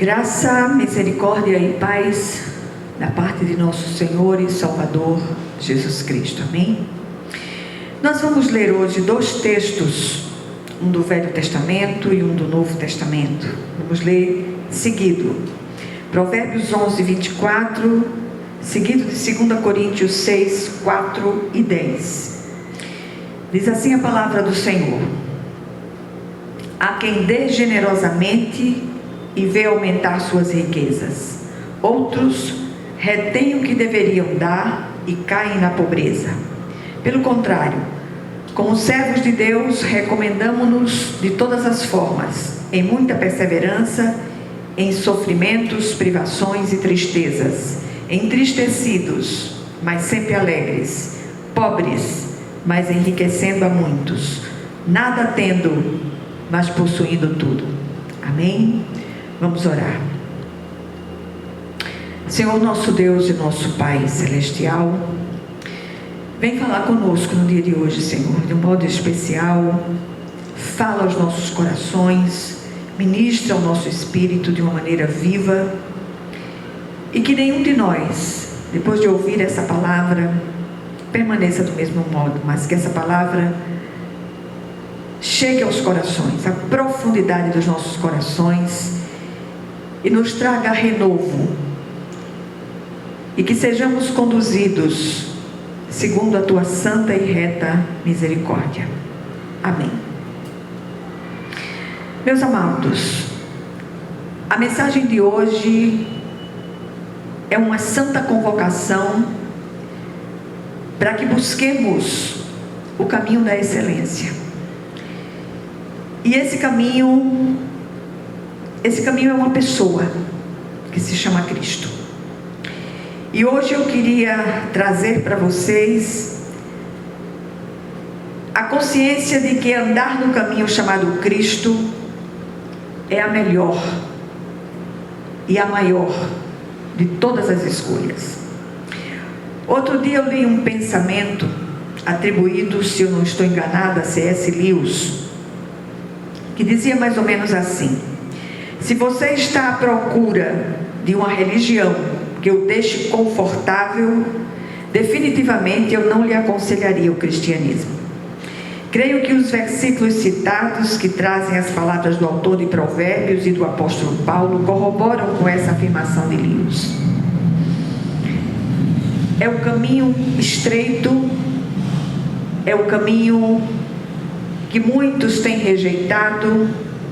Graça, misericórdia e paz da parte de nosso Senhor e Salvador Jesus Cristo, amém? Nós vamos ler hoje dois textos, um do Velho Testamento e um do Novo Testamento. Vamos ler seguido, Provérbios 11, 24, seguido de 2 Coríntios 6, 4 e 10. Diz assim a palavra do Senhor: há quem dê generosamente e vê aumentar suas riquezas. Outros retêm o que deveriam dar e caem na pobreza. Pelo contrário, como servos de Deus, recomendamo-nos de todas as formas, em muita perseverança, em sofrimentos, privações e tristezas, entristecidos, mas sempre alegres, pobres, mas enriquecendo a muitos, nada tendo, mas possuindo tudo. Amém? Vamos orar. Senhor nosso Deus e nosso Pai Celestial, vem falar conosco no dia de hoje, Senhor, de um modo especial. Fala aos nossos corações, ministra ao nosso espírito de uma maneira viva, e que nenhum de nós, depois de ouvir essa palavra, permaneça do mesmo modo, mas que essa palavra chegue aos corações, à profundidade dos nossos corações, e nos traga renovo, e que sejamos conduzidos segundo a tua santa e reta misericórdia. Amém. Meus amados, a mensagem de hoje é uma santa convocação para que busquemos o caminho da excelência. E esse caminho é uma pessoa que se chama Cristo. E hoje eu queria trazer para vocês a consciência de que andar no caminho chamado Cristo é a melhor e a maior de todas as escolhas. Outro dia eu li um pensamento atribuído, se eu não estou enganada, a C.S. Lewis, que dizia mais ou menos assim: se você está à procura de uma religião que o deixe confortável, definitivamente eu não lhe aconselharia o cristianismo. Creio que os versículos citados, que trazem as palavras do autor de Provérbios e do apóstolo Paulo, corroboram com essa afirmação de Lewis. É o caminho estreito, é o caminho que muitos têm rejeitado,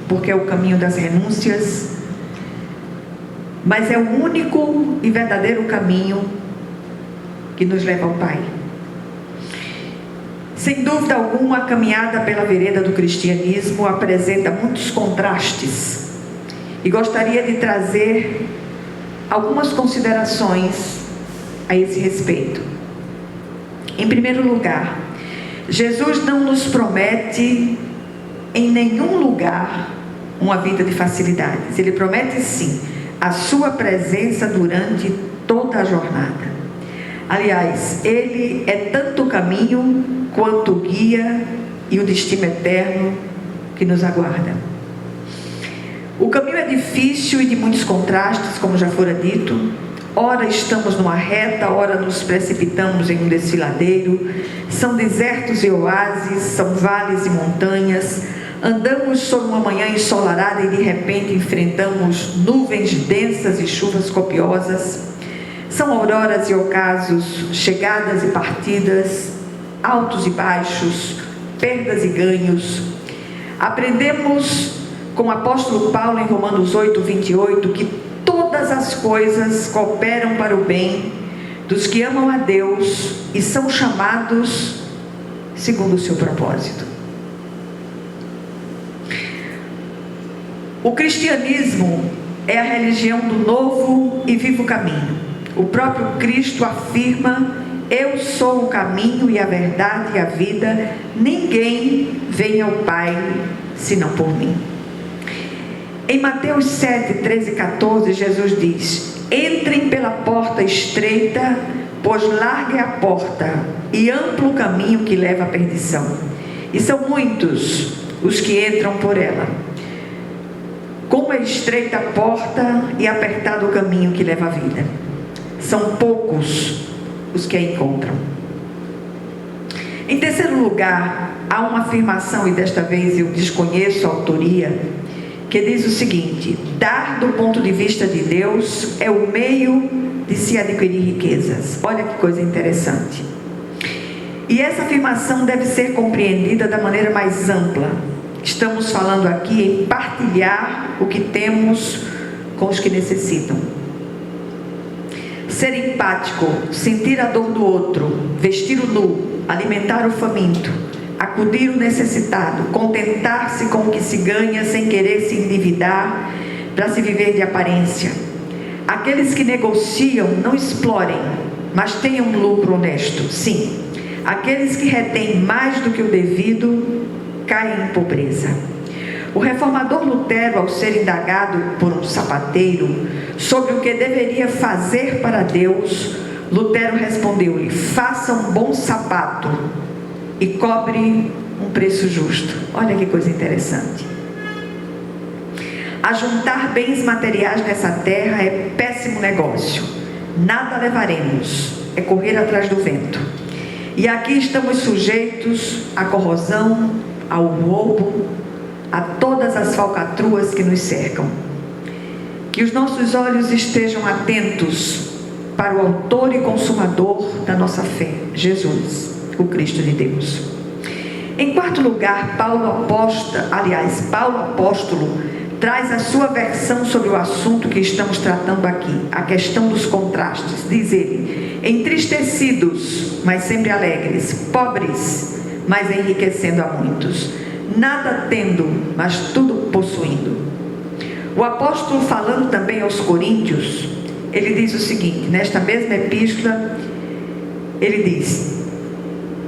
porque é o caminho das renúncias, mas é o único e verdadeiro caminho que nos leva ao Pai. Sem dúvida alguma, a caminhada pela vereda do cristianismo apresenta muitos contrastes, e gostaria de trazer algumas considerações a esse respeito. Em primeiro lugar, Jesus não nos promete em nenhum lugar uma vida de facilidades. Ele promete sim a sua presença durante toda a jornada. Aliás, ele é tanto o caminho quanto o guia e o destino eterno que nos aguarda. O caminho é difícil e de muitos contrastes, como já fora dito. Ora estamos numa reta, ora nos precipitamos em um desfiladeiro. São desertos e oásis, são vales e montanhas. Andamos sob uma manhã ensolarada e de repente enfrentamos nuvens densas e chuvas copiosas. São auroras e ocasos, chegadas e partidas, altos e baixos, perdas e ganhos. Aprendemos com o apóstolo Paulo em Romanos 8, 28, que todas as coisas cooperam para o bem dos que amam a Deus e são chamados segundo o seu propósito. O cristianismo é a religião do novo e vivo caminho. O próprio Cristo afirma: eu sou o caminho e a verdade e a vida, ninguém vem ao Pai senão por mim. Em Mateus 7, 13 e 14, Jesus diz: entrem pela porta estreita, pois larga é a porta e amplo o caminho que leva à perdição, e são muitos os que entram por ela. Como é estreita a porta e apertado o caminho que leva à vida. São poucos os que a encontram. Em terceiro lugar, há uma afirmação, e desta vez eu desconheço a autoria, que diz o seguinte: dar do ponto de vista de Deus é o meio de se adquirir riquezas. Olha que coisa interessante. E essa afirmação deve ser compreendida da maneira mais ampla. Estamos falando aqui em partilhar o que temos com os que necessitam. Ser empático, sentir a dor do outro, vestir o nu, alimentar o faminto, acudir o necessitado, contentar-se com o que se ganha sem querer se endividar para se viver de aparência. Aqueles que negociam, não explorem, mas tenham um lucro honesto. Sim, aqueles que retêm mais do que o devido, caem em pobreza. O reformador Lutero, ao ser indagado por um sapateiro sobre o que deveria fazer para Deus, Lutero respondeu-lhe: faça um bom sapato e cobre um preço justo. Olha que coisa interessante. Ajuntar bens materiais nessa terra é péssimo negócio. Nada levaremos, é correr atrás do vento. E aqui estamos sujeitos à corrosão, ao roubo, a todas as falcatruas que nos cercam. Que os nossos olhos estejam atentos para o autor e consumador da nossa fé, Jesus, o Cristo de Deus. Em quarto lugar, Paulo apóstolo traz a sua versão sobre o assunto que estamos tratando aqui, a questão dos contrastes. Diz ele: entristecidos, mas sempre alegres, pobres, mas enriquecendo a muitos, nada tendo, mas tudo possuindo. O apóstolo, falando também aos coríntios, ele diz o seguinte, nesta mesma epístola, ele diz: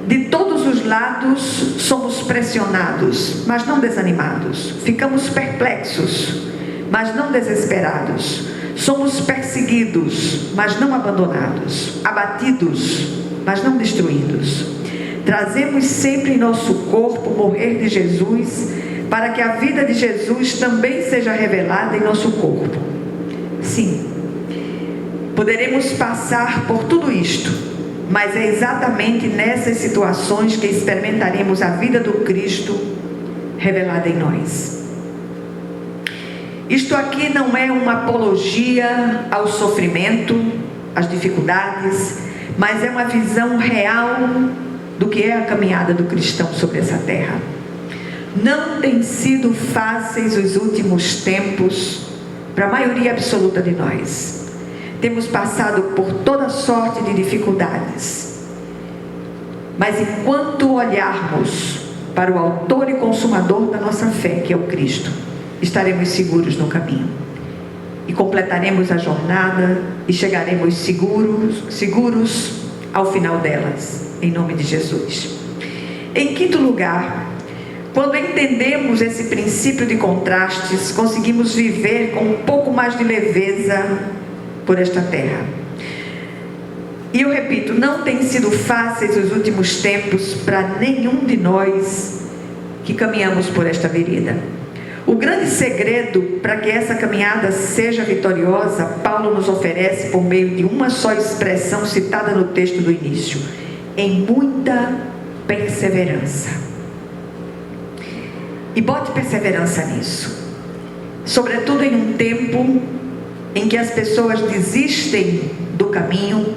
de todos os lados somos pressionados, mas não desanimados, ficamos perplexos, mas não desesperados, somos perseguidos, mas não abandonados, abatidos, mas não destruídos. Trazemos sempre em nosso corpo o morrer de Jesus, para que a vida de Jesus também seja revelada em nosso corpo. Sim, poderemos passar por tudo isto, mas é exatamente nessas situações que experimentaremos a vida do Cristo revelada em nós. Isto aqui não é uma apologia ao sofrimento, às dificuldades, mas é uma visão real do que é a caminhada do cristão sobre essa terra. Não tem sido fáceis os últimos tempos para a maioria absoluta de nós. Temos passado por toda sorte de dificuldades, mas enquanto olharmos para o autor e consumador da nossa fé, que é o Cristo, estaremos seguros no caminho e completaremos a jornada e chegaremos seguros ao final delas, em nome de Jesus. Em quinto lugar, quando entendemos esse princípio de contrastes, conseguimos viver com um pouco mais de leveza por esta terra. E eu repito, não tem sido fáceis os últimos tempos para nenhum de nós que caminhamos por esta vereda. O grande segredo para que essa caminhada seja vitoriosa, Paulo nos oferece por meio de uma só expressão citada no texto do início: em muita perseverança. E bote perseverança nisso, sobretudo em um tempo em que as pessoas desistem do caminho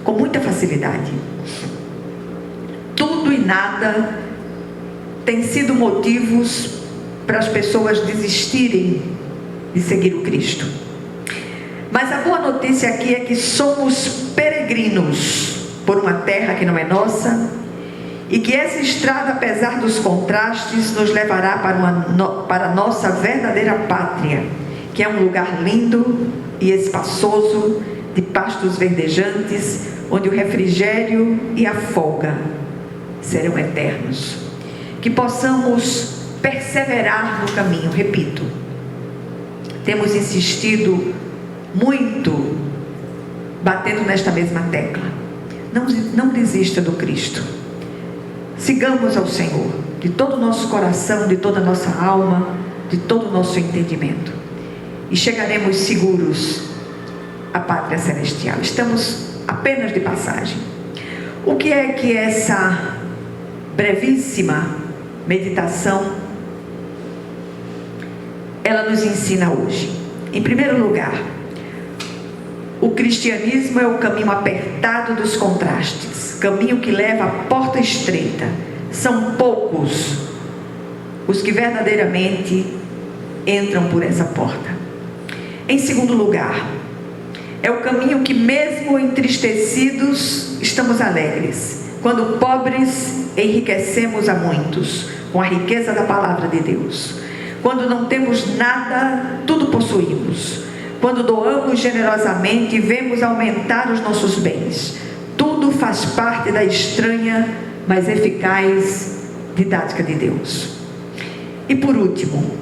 com muita facilidade. Tudo e nada tem sido motivos para as pessoas desistirem de seguir o Cristo. Mas a boa notícia aqui é que somos peregrinos por uma terra que não é nossa, e que essa estrada, apesar dos contrastes, nos levará para a nossa verdadeira pátria, que é um lugar lindo e espaçoso, de pastos verdejantes, onde o refrigério e a folga serão eternos. Que possamos perseverar no caminho. Repito, temos insistido muito, batendo nesta mesma tecla. Não desista do Cristo. Sigamos ao Senhor de todo o nosso coração, de toda a nossa alma, de todo o nosso entendimento. e chegaremos seguros à pátria celestial. Estamos apenas de passagem. O que é que essa brevíssima meditação ela nos ensina hoje? Em primeiro lugar, o cristianismo é o caminho apertado dos contrastes, caminho que leva à porta estreita. São poucos os que verdadeiramente entram por essa porta. Em segundo lugar, é o caminho que mesmo entristecidos estamos alegres. Quando pobres, enriquecemos a muitos com a riqueza da palavra de Deus. Quando não temos nada, tudo possuímos. Quando doamos generosamente, vemos aumentar os nossos bens. Tudo faz parte da estranha, mas eficaz didática de Deus. E por último,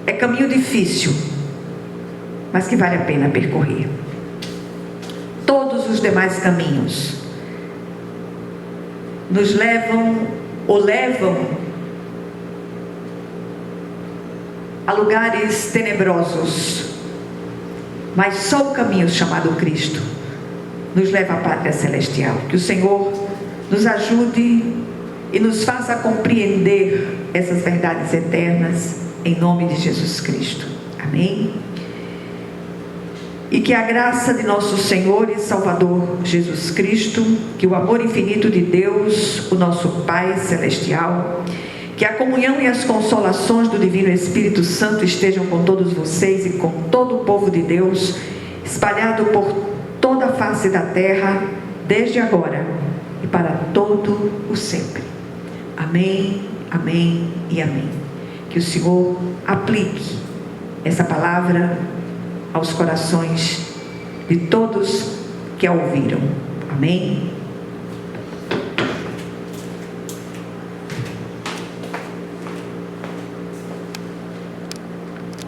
é caminho difícil, mas que vale a pena percorrer. Todos os demais caminhos nos levam a lugares tenebrosos, mas só o caminho chamado Cristo nos leva à pátria celestial. Que o Senhor nos ajude e nos faça compreender essas verdades eternas, em nome de Jesus Cristo. Amém? E que a graça de nosso Senhor e Salvador Jesus Cristo, que o amor infinito de Deus, o nosso Pai Celestial, que a comunhão e as consolações do Divino Espírito Santo estejam com todos vocês e com todo o povo de Deus, espalhado por toda a face da terra, desde agora e para todo o sempre. Amém, amém e amém. Que o Senhor aplique essa palavra aos corações de todos que a ouviram. Amém.